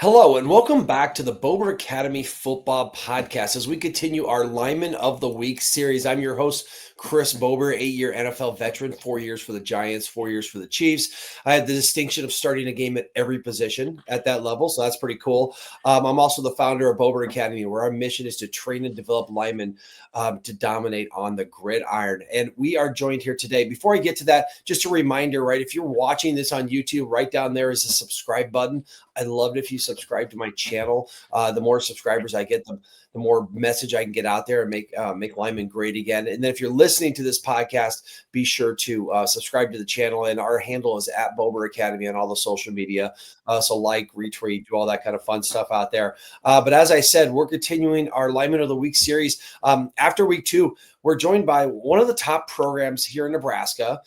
Hello, and welcome back to the Bober Academy Football Podcast as we continue our Lineman of the Week series. I'm your host, Chris Bober, 8-year NFL veteran, 4 years for the Giants, 4 years for the Chiefs. I had the distinction of starting a game at every position at that level, so that's pretty cool. I'm also the founder of Bober Academy, where our mission is to train and develop linemen to dominate on the gridiron. And we are joined here today. Before I get to that, just a reminder, right? If you're watching this on YouTube, right down there is a subscribe button. I'd love it if you subscribe to my channel. The more subscribers I get, the more message I can get out there and make linemen great again. And then if you're listening to this podcast, be sure to subscribe to the channel. And our handle is at Bober Academy on all the social media. So like, retweet, do all that kind of fun stuff out there. But as I said, we're continuing our Lineman of the Week series. After week 2, we're joined by one of the top programs here in Nebraska.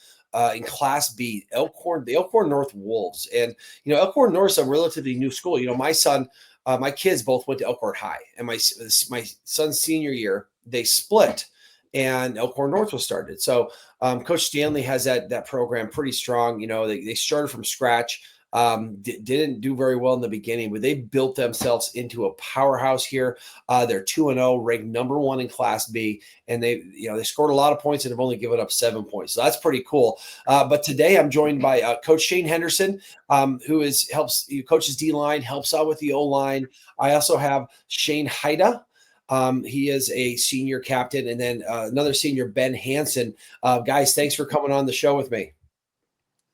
In Class B, the Elkhorn North Wolves. And, Elkhorn North is a relatively new school. My kids both went to Elkhorn High. And my son's senior year, they split, and Elkhorn North was started. So Coach Stanley has that program pretty strong. They started from scratch. Didn't do very well in the beginning, but they built themselves into a powerhouse here. They're 2-0, ranked number 1 in Class B, and they scored a lot of points and have only given up 7 points. So that's pretty cool. But today I'm joined by Coach Shane Henderson, who coaches D-line, helps out with the O-line. I also have Shane Heida. He is a senior captain, and then another senior, Ben Hanson. Guys, thanks for coming on the show with me.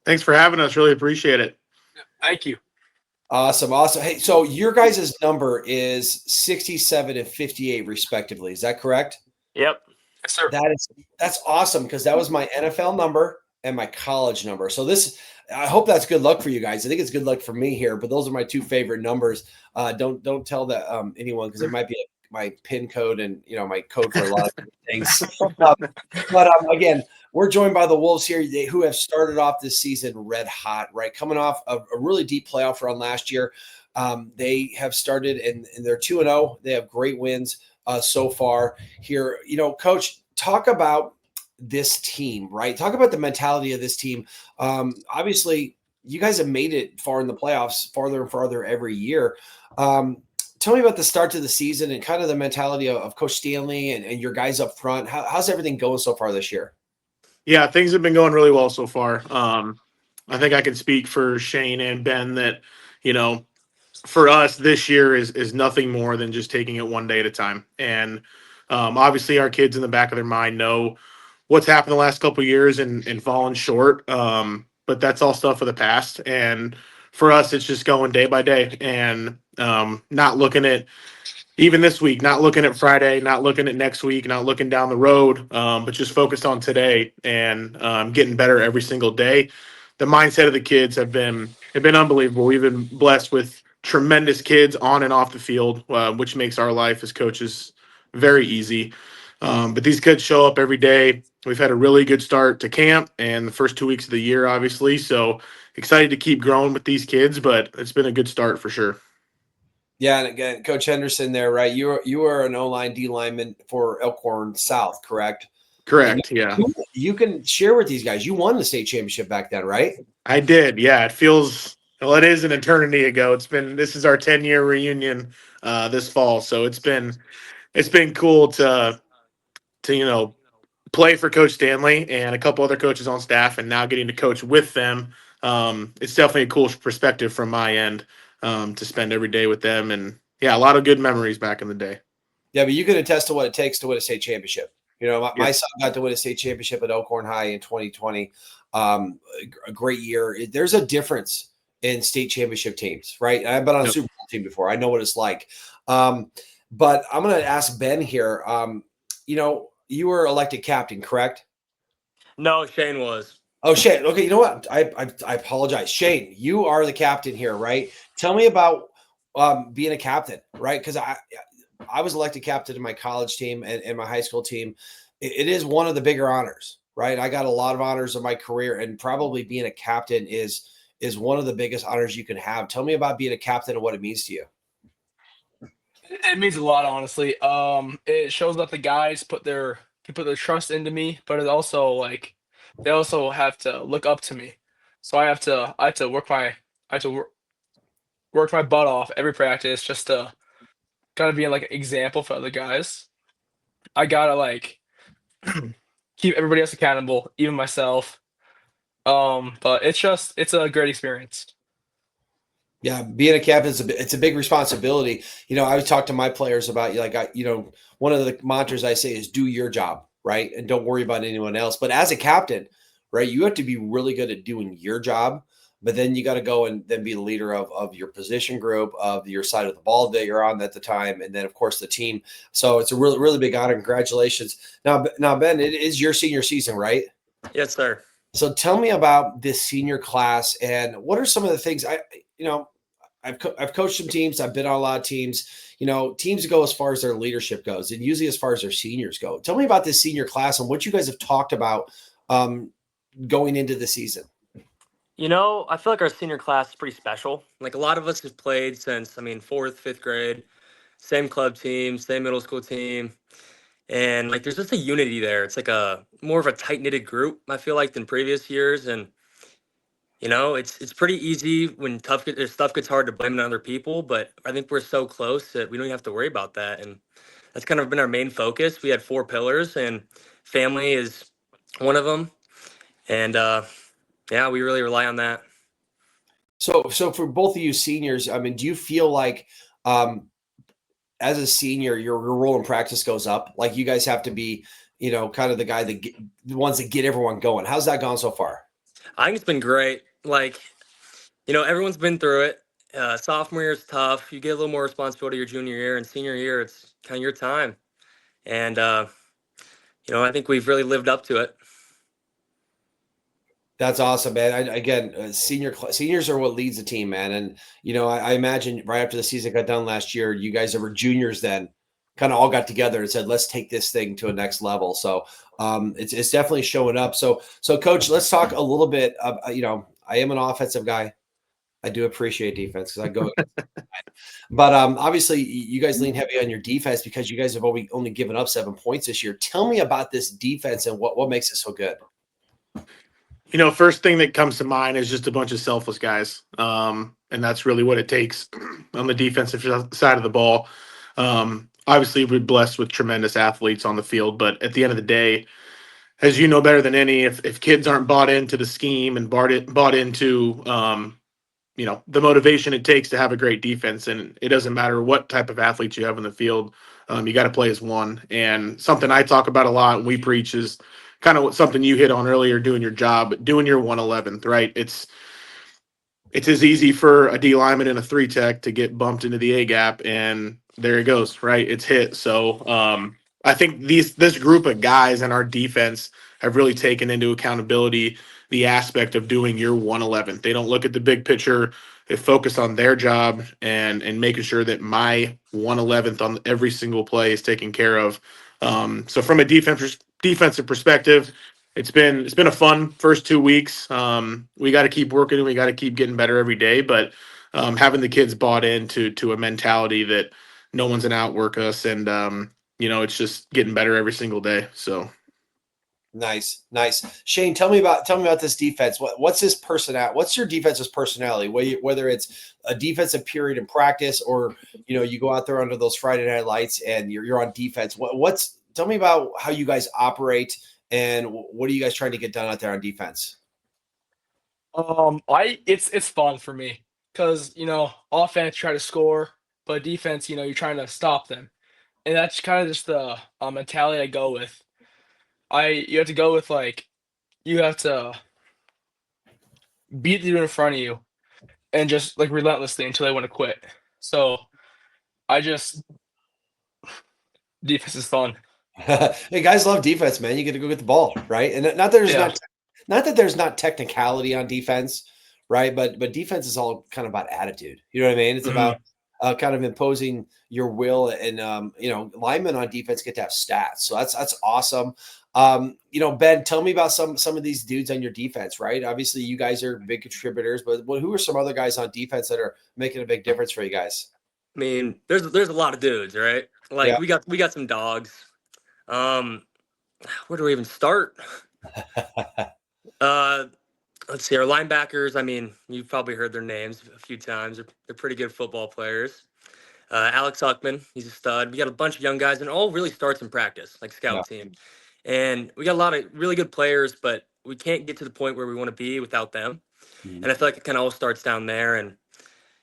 Thanks for having us. Really appreciate it. Thank you. Awesome. Hey, so your guys' number is 67 and 58 respectively. Is that correct? Yep. Yes, sir. That's awesome, because that was my NFL number and my college number. So I hope that's good luck for you guys. I think it's good luck for me here, but those are my 2 favorite numbers. Don't tell that anyone, because it might be my PIN code and my code for a lot of things. But again, we're joined by the Wolves here, who have started off this season red hot, right? Coming off a really deep playoff run last year. They have started and they're 2-0. They have great wins so far here. Coach, talk about this team, right? Talk about the mentality of this team. Obviously, you guys have made it far in the playoffs, farther and farther every year. Tell me about the start to the season and kind of the mentality of Coach Stanley and your guys up front. How's everything going so far this year? Yeah, things have been going really well so far. I think I can speak for Shane and Ben that, for us this year is nothing more than just taking it one day at a time. And obviously our kids in the back of their mind know what's happened the last couple of years and fallen short. But that's all stuff of the past. And for us, it's just going day by day and not looking at even this week, not looking at Friday, not looking at next week, not looking down the road, but just focused on today and getting better every single day. The mindset of the kids have been unbelievable. We've been blessed with tremendous kids on and off the field, which makes our life as coaches very easy. But these kids show up every day. We've had a really good start to camp and the first 2 weeks of the year, obviously. So excited to keep growing with these kids, but it's been a good start for sure. Yeah, and again, Coach Henderson there, right? You are an O-line D lineman for Elkhorn South, correct? Correct, yeah. You can share with these guys. You won the state championship back then, right? I did, yeah. It is an eternity ago. This is our 10-year reunion this fall, so it's been cool to play for Coach Stanley and a couple other coaches on staff, and now getting to coach with them. It's definitely a cool perspective from my end to spend every day with them, and yeah, a lot of good memories back in the day. Yeah, but you can attest to what it takes to win a state championship. My son got to win a state championship at Elkhorn High in 2020. A great year. There's a difference in state championship teams, right? I've been on a Super Bowl team before. I know what it's like. But I'm going to ask Ben here. You were elected captain, correct? No, Shane was. Oh, Shane. Okay, you know what? I apologize. Shane, you are the captain here, right? Tell me about being a captain, right? Because I was elected captain of my college team and my high school team. It is one of the bigger honors, right? I got a lot of honors in my career, and probably being a captain is one of the biggest honors you can have. Tell me about being a captain and what it means to you. It means a lot, honestly. It shows that the guys put their trust into me, but it also they also have to look up to me. So I have to work worked my butt off every practice just to kind of be like an example for other guys. I gotta like keep everybody else accountable, even myself. But it's a great experience. Yeah, being a captain it's a big responsibility. I always talk to my players about one of the mantras I say is do your job, right? And don't worry about anyone else. But as a captain, right, you have to be really good at doing your job, but then you got to go and then be the leader of your position group, of your side of the ball that you're on at the time, and then of course the team. So it's a really, really big honor. Congratulations. Now, Ben, it is your senior season, right? Yes, sir. So tell me about this senior class and what are some of the things I've coached some teams. I've been on a lot of teams. Teams go as far as their leadership goes, and usually as far as their seniors go. Tell me about this senior class and what you guys have talked about going into the season. I feel like our senior class is pretty special. Like a lot of us have played since, fourth, fifth grade, same club team, same middle school team. And like there's just a unity there. It's like a more of a tight-knitted group, I feel like, than previous years. And it's pretty easy when stuff gets hard to blame it on other people, but I think we're so close that we don't even have to worry about that. And that's kind of been our main focus. We had 4 pillars, and family is one of them. And yeah, we really rely on that. So for both of you seniors, do you feel like as a senior, your role in practice goes up? Like you guys have to be, kind of the guy the ones that get everyone going. How's that gone so far? I think it's been great. Like, everyone's been through it. Sophomore year is tough. You get a little more responsibility your junior year, and senior year, it's kind of your time. And, I think we've really lived up to it. That's awesome, man. Seniors are what leads the team, man. And, I imagine right after the season got done last year, you guys that were juniors then kind of all got together and said, let's take this thing to a next level. So it's definitely showing up. So Coach, let's talk a little bit. I am an offensive guy. I do appreciate defense because I go. But obviously, you guys lean heavy on your defense because you guys have only given up 7 points this year. Tell me about this defense and what makes it so good. First thing that comes to mind is just a bunch of selfless guys. And that's really what it takes on the defensive side of the ball. Obviously, we're blessed with tremendous athletes on the field, but at the end of the day, as you know better than any, if kids aren't bought into the scheme and bought into the motivation it takes to have a great defense, and it doesn't matter what type of athletes you have in the field, you got to play as one. And something I talk about a lot and we preach is kind of something you hit on earlier, doing your job, doing your 111th, right? It's as easy for a D lineman and a 3 tech to get bumped into the A gap, and there it goes, right? It's hit. So I think this group of guys in our defense have really taken into accountability the aspect of doing your 111th. They don't look at the big picture. They focus on their job and making sure that my 111th on every single play is taken care of. So from a defensive perspective, it's been a fun first 2 weeks. We got to keep working and we got to keep getting better every day. But having the kids bought into a mentality that no one's gonna outwork us, and it's just getting better every single day. So nice. Shane, tell me about this defense. What's this personality? What's your defense's personality? Whether it's a defensive period in practice or you go out there under those Friday night lights and you're on defense. Tell me about how you guys operate and what are you guys trying to get done out there on defense? It's fun for me because offense try to score, but defense, you're trying to stop them, and that's kind of just the mentality I go with. You have to go with like you have to beat the dude in front of you, and just like relentlessly until they want to quit. So I just defense is fun. Hey, guys love defense, man. You get to go get the ball, right? And not that there's not technicality on defense, right? But defense is all kind of about attitude. You know what I mean? It's about kind of imposing your will, and linemen on defense get to have stats. So that's awesome. Ben, tell me about some of these dudes on your defense, right? Obviously, you guys are big contributors, but who are some other guys on defense that are making a big difference for you guys? There's a lot of dudes, right? Like we got some dogs. Where do we even start? let's see, our linebackers, I mean, you've probably heard their names a few times. They're pretty good football players. Alex Huckman, he's a stud. We got a bunch of young guys, and it all really starts in practice, like Yeah. scout team. And we got a lot of really good players, but we can't get to the point where we want to be without them. Mhm. And I feel like it kind of all starts down there. And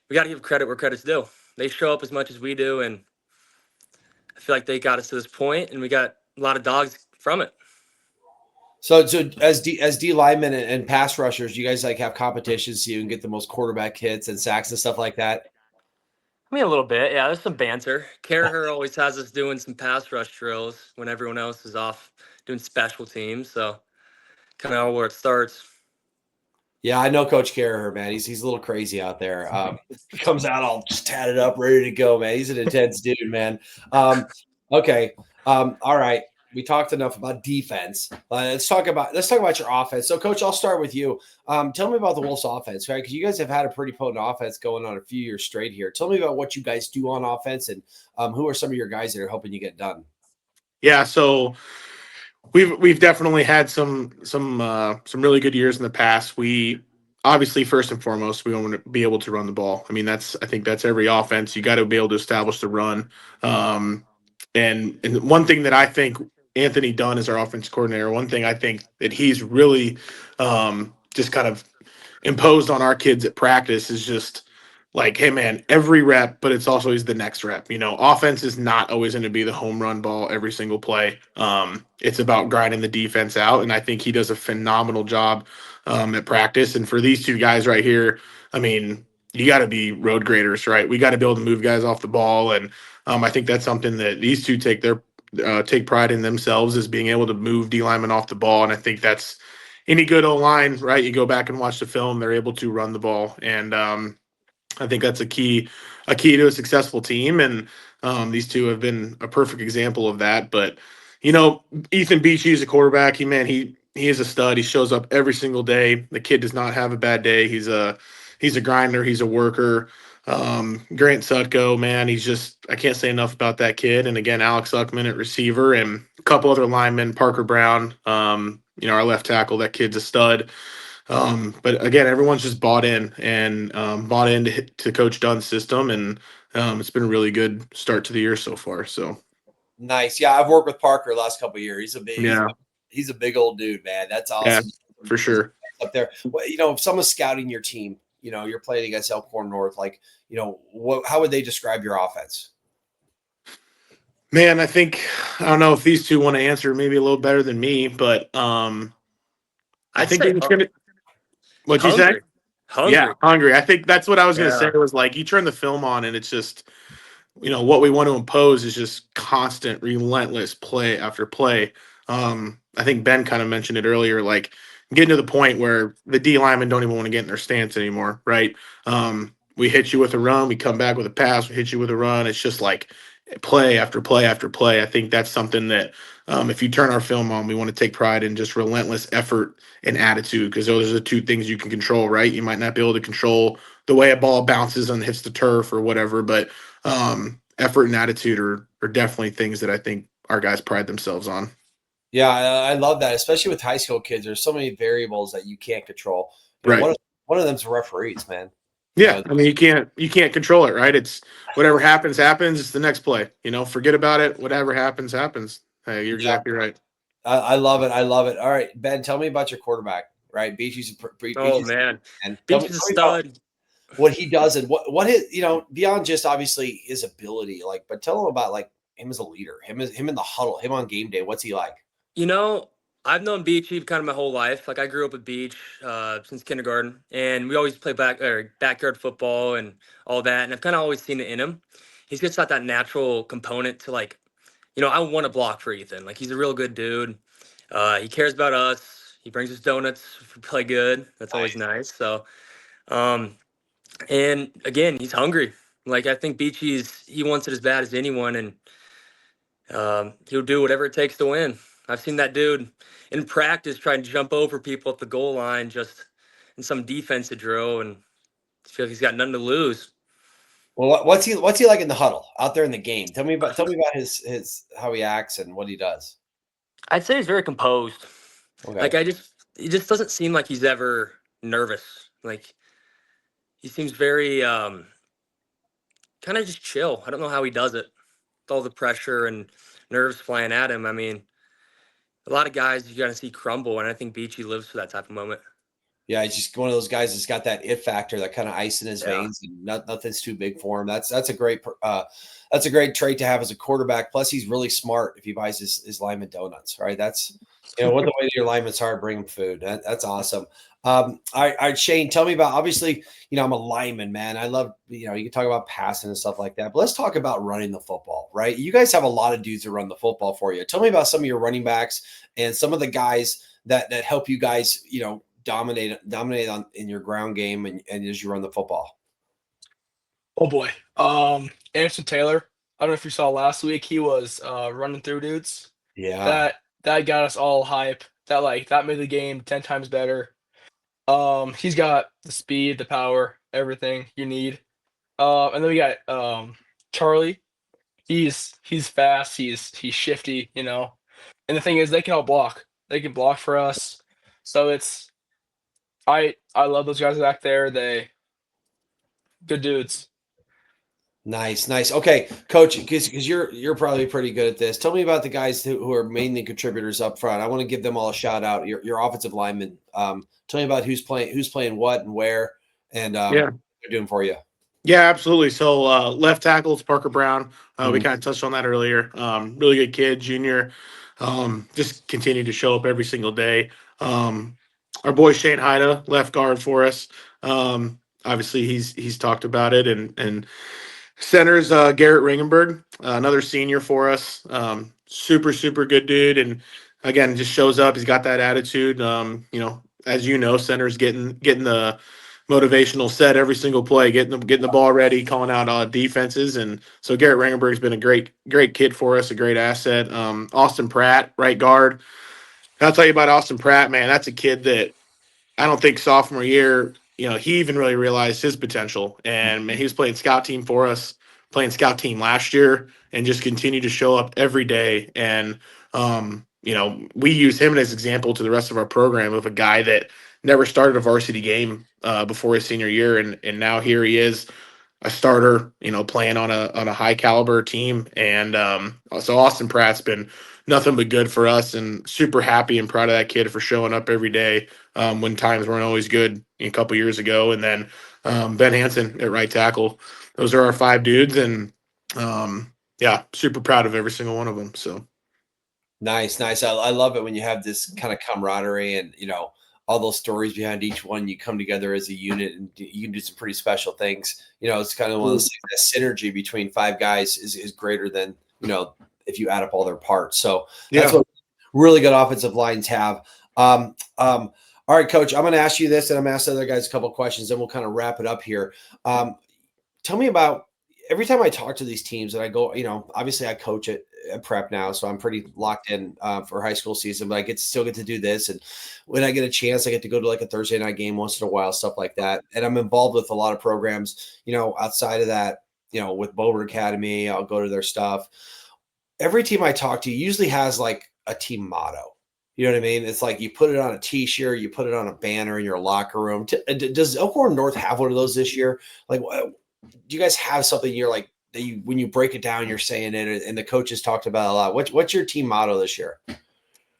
we got to give credit where credit's due. They show up as much as we do, and I feel like they got us to this point, and we got a lot of dogs from it. So as D linemen and pass rushers, you guys like have competitions so you can get the most quarterback hits and sacks and stuff like that? I mean, a little bit. Yeah, there's some banter. Caraher always has us doing some pass rush drills when everyone else is off doing special teams. So kind of where it starts. Yeah, I know Coach Caraher, man. He's a little crazy out there. He comes out all just tatted up, ready to go, man. He's an intense dude, man. Okay. All right. We talked enough about defense. Let's talk about your offense. So, Coach, I'll start with you. Tell me about the Wolves' offense, right? Because you guys have had a pretty potent offense going on a few years straight here. Tell me about what you guys do on offense and who are some of your guys that are helping you get done. Yeah, so we've definitely had some really good years in the past. We obviously, first and foremost, we want to be able to run the ball. I mean, I think that's every offense. You got to be able to establish the run. And one thing that I think Anthony Dunn is our offense coordinator. One thing I think that he's really just kind of imposed on our kids at practice is just like, hey man, every rep, but it's also is the next rep. You know, offense is not always going to be the home run ball every single play. It's about grinding the defense out, and I think he does a phenomenal job at practice. And for these two guys right here, I mean, you got to be road graders, right? We got to be able to move guys off the ball, and I think that's something that these two take pride in themselves, is being able to move D linemen off the ball, and I think that's any good O-line, right? You go back and watch the film; they're able to run the ball, and I think that's a key to a successful team, and these two have been a perfect example of that. But you know, Ethan Beachy is a quarterback. He is a stud. He shows up every single day. The kid does not have a bad day. He's a grinder. He's a worker. Grant Sutko, man, I can't say enough about that kid. And again, Alex Uckman at receiver, and a couple other linemen, Parker Brown, our left tackle. That kid's a stud. But again, everyone's just bought in and bought into Coach Dunn's system, and it's been a really good start to the year so far. So Nice. Yeah, I've worked with Parker the last couple of years. yeah, He's a big old dude, man. That's yeah, awesome. for sure. Up there. Well, if someone's scouting your team, you're playing against Elkhorn North, like, how would they describe your offense? Man, I don't know if these two want to answer maybe a little better than me, but I think say it's gonna. What'd you say? hungry. Hungry. Yeah, hungry. I think that's what I was gonna Yeah. say. Was like you turn the film on, and it's just, what we want to impose is just constant, relentless play after play. I think Ben kind of mentioned it earlier, like getting to the point where the D linemen don't even want to get in their stance anymore, right? We hit you with a run, we come back with a pass, we hit you with a run. It's just like play after play after play. I think that's something that if you turn our film on, we want to take pride in just relentless effort and attitude, because those are the two things you can control, right? You might not be able to control the way a ball bounces and hits the turf or whatever, but effort and attitude are definitely things that I think our guys pride themselves on. Yeah, I love that, especially with high school kids. There's so many variables that you can't control. Right. One of them's referees, man. Yeah, I mean you can't control it, right? It's whatever happens. It's the next play. Forget about it. Whatever happens. Hey, you're exactly right. I love it. I love it. All right, Ben, tell me about your quarterback. Right, Beachy's Man, and Beachy's a stud. What he does and what his beyond just obviously his ability, but tell him about him as a leader, him in the huddle, him on game day. What's he like? I've known Beachy kind of my whole life. Like I grew up with Beach since kindergarten, and we always play backyard football and all that. And I've kind of always seen it in him. He's just got that natural component to I want to block for Ethan. Like he's a real good dude. He cares about us. He brings us donuts if we play good. That's always nice. So, and again, he's hungry. Like I think he wants it as bad as anyone, and he'll do whatever it takes to win. I've seen that dude in practice try and jump over people at the goal line just in some defensive drill, and I feel like he's got nothing to lose. Well, what's he like in the huddle out there in the game? Tell me about his how he acts and what he does. I'd say he's very composed. Okay. Like he just doesn't seem like he's ever nervous. Like he seems very kind of just chill. I don't know how he does it with all the pressure and nerves flying at him. I mean, a lot of guys you got to see crumble, and I think Beachy lives for that type of moment. Yeah, he's just one of those guys that's got that it factor, that kind of ice in his Yeah. veins, and nothing's too big for him. That's a great trait to have as a quarterback. Plus, he's really smart if he buys his lineman donuts, right? That's what the way to your lineman's hard, bring him food. That's awesome. All right, Shane, tell me about, obviously, I'm a lineman, man. I love, you can talk about passing and stuff like that, but let's talk about running the football, right? You guys have a lot of dudes that run the football for you. Tell me about some of your running backs and some of the guys that help you guys, dominate in your ground game and as you run the football. Oh boy. Anderson Taylor. I don't know if you saw last week. He was running through dudes. Yeah. That got us all hype. That made the game 10 times better. He's got the speed, the power, everything you need. And then we got Charlie. He's fast. He's shifty. And the thing is, they can all block. They can block for us. So I love those guys back there. They good dudes. Nice. Okay, Coach, because you're probably pretty good at this. Tell me about the guys who are mainly contributors up front. I want to give them all a shout out. Your offensive linemen. Tell me about who's playing what and where, and what they're doing for you. Yeah, absolutely. So left tackle is Parker Brown. We kind of touched on that earlier. Really good kid, junior. Just continue to show up every single day. Our boy Shane Heida, left guard for us. Obviously, he's talked about it, and center's Garrett Ringenberg, another senior for us. Super good dude, and again, just shows up. He's got that attitude. As center's getting the motivational set every single play, getting the ball ready, calling out defenses, and so Garrett Ringenberg's been a great kid for us, a great asset. Austin Pratt, right guard. I'll tell you about Austin Pratt, man. That's a kid that I don't think sophomore year, he even really realized his potential. And man, he was playing scout team for us, playing scout team last year, and just continued to show up every day. And we use him as an example to the rest of our program of a guy that never started a varsity game before his senior year, and now here he is, a starter, playing on a high caliber team. And so Austin Pratt's been nothing but good for us, and super happy and proud of that kid for showing up every day when times weren't always good a couple years ago. And then Ben Hanson at right tackle. Those are our 5 dudes, and super proud of every single one of them. So Nice. I love it when you have this kind of camaraderie and all those stories behind each one. You come together as a unit and you can do some pretty special things. It's kind of one of those things, that synergy between 5 guys is greater than if you add up all their parts. So that's what really good offensive lines have. All right, Coach, I'm going to ask you this, and I'm going to ask the other guys a couple of questions, and we'll kind of wrap it up here. Tell me about, every time I talk to these teams and I go, obviously I coach at prep now, so I'm pretty locked in for high school season, but I still get to do this. And when I get a chance, I get to go to like a Thursday night game once in a while, stuff like that. And I'm involved with a lot of programs, outside of that, with Bober Academy, I'll go to their stuff. Every team I talk to usually has like a team motto. You know what I mean? It's like you put it on a t-shirt, you put it on a banner in your locker room. Does Elkhorn North have one of those this year? Like, do you guys have something you're like, that you, when you break it down, you're saying it, and the coaches talked about it a lot? What's your team motto this year? I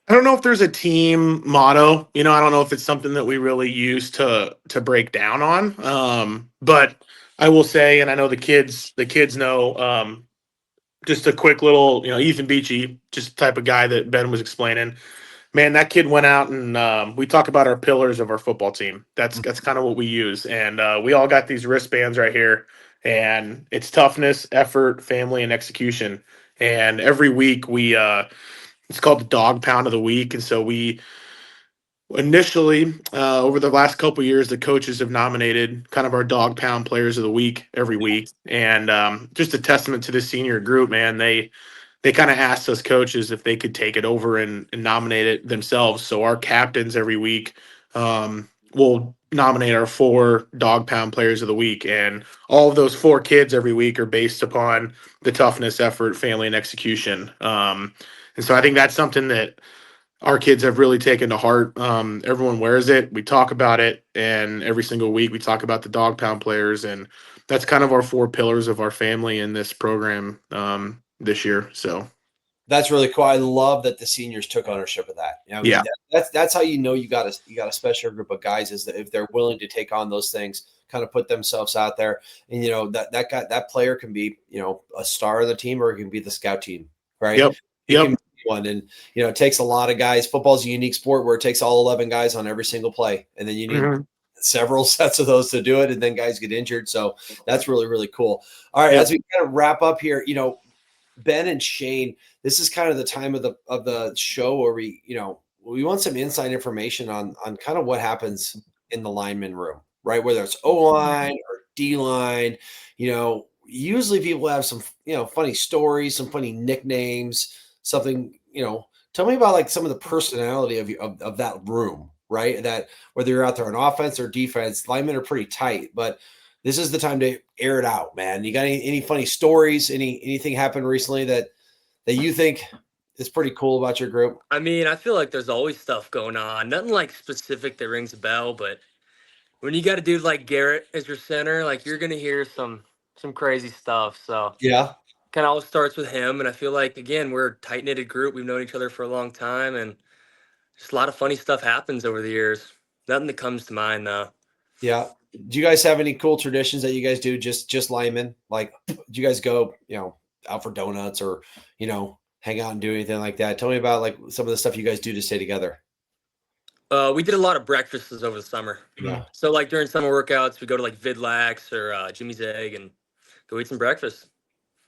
don't know if there's a team motto. I don't know if it's something that we really use to break down on. But I will say, and I know the kids know, just a quick little, Ethan Beachy, just the type of guy that Ben was explaining. Man, that kid went out and we talk about our pillars of our football team. That's kind of what we use. And we all got these wristbands right here. And it's toughness, effort, family, and execution. And every week it's called the dog pound of the week. And so we initially, over the last couple of years, the coaches have nominated kind of our dog pound players of the week every week. And just a testament to this senior group, man. They kind of asked us coaches if they could take it over and nominate it themselves. So our captains every week will nominate our 4 dog pound players of the week. And all of those 4 kids every week are based upon the toughness, effort, family, and execution. And so I think that's something that our kids have really taken to heart. Everyone wears it. We talk about it, and every single week we talk about the dog pound players, and that's kind of our 4 pillars of our family in this program this year. So That's really cool. I love that the seniors took ownership of that. You know, I mean, yeah, that's how you know you got a special group of guys, is that if they're willing to take on those things, kind of put themselves out there, and you know that player can be, you know, a star of the team, or it can be the scout team, right? yep, It yep, can be one, and you know, it takes a lot of guys. Football's a unique sport where it takes all 11 guys on every single play, and then you need mhm, several sets of those to do it, and then guys get injured. So that's really, really cool. All right, yep. as we kind of wrap up here, you know, Ben and Shane, this is kind of the time of the show where we, you know, we want some inside information on kind of what happens in the lineman room, right? Whether it's O line or D line, you know, usually people have some, you know, funny stories, some funny nicknames, something, you know. Tell me about like some of the personality of that room, right? That whether you're out there on offense or defense, linemen are pretty tight, but this is the time to air it out, man. You got any funny stories? Anything happened recently that you think is pretty cool about your group? I mean, I feel like there's always stuff going on. Nothing like specific that rings a bell, but when you got a dude like Garrett as your center, like you're gonna hear some crazy stuff. So Yeah, kind of all starts with him, and I feel like again we're a tight knitted group. We've known each other for a long time, and just a lot of funny stuff happens over the years. Nothing that comes to mind though. yeah. Do you guys have any cool traditions that you guys do? Just linemen? Like, do you guys go, you know, out for donuts or, you know, hang out and do anything like that? Tell me about like some of the stuff you guys do to stay together. We did a lot of breakfasts over the summer. Yeah. So like during summer workouts, we go to like Vidlax or Jimmy's Egg and go eat some breakfast.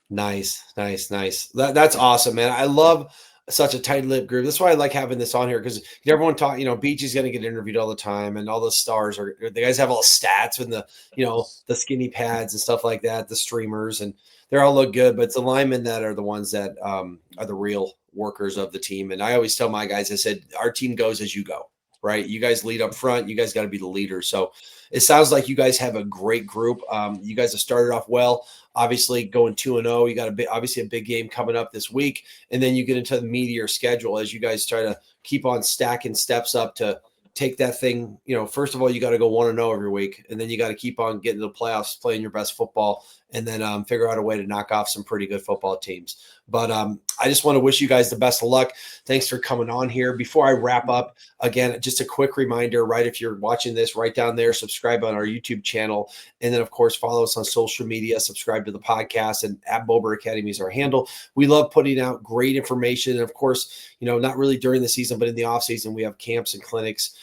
Nice, nice, nice. That's awesome, man. I love such a tight-lipped group. That's why I like having this on here, because everyone talk, you know, Beachy's going to get interviewed all the time, and all the stars are, the guys have all the stats and the, you know, the skinny pads and stuff like that, the streamers, and they all look good, but it's the linemen that are the ones that are the real workers of the team. And I always tell my guys, I said, our team goes as you go, right? You guys lead up front. You guys got to be the leaders. So it sounds like you guys have a great group. You guys have started off well. Obviously, going 2-0, you got obviously a big game coming up this week, and then you get into the meatier schedule as you guys try to keep on stacking steps up to take that thing. You know, first of all, you got to go 1-0 every week, and then you got to keep on getting to the playoffs, playing your best football, and then figure out a way to knock off some pretty good football teams. But I just want to wish you guys the best of luck. Thanks for coming on here. Before I wrap up, again, just a quick reminder, right? If you're watching this, right down there, subscribe on our YouTube channel. And then, of course, follow us on social media, subscribe to the podcast, and at Bober Academy is our handle. We love putting out great information. And, of course, you know, not really during the season, but in the off season, we have camps and clinics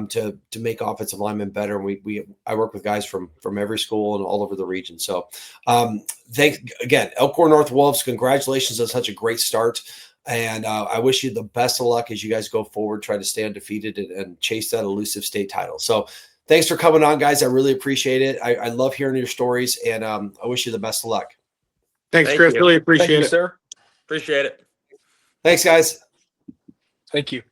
to make offensive linemen better. And I work with guys from every school and all over the region. So thanks again, Elkhorn North Wolves. Congratulations on such a great start. And I wish you the best of luck as you guys go forward, try to stay undefeated and chase that elusive state title. So thanks for coming on, guys. I really appreciate it. I love hearing your stories, and I wish you the best of luck. Thanks, Thank Chris. you. Really Thank appreciate you, it. sir. Appreciate it. Thanks, guys. Thank you.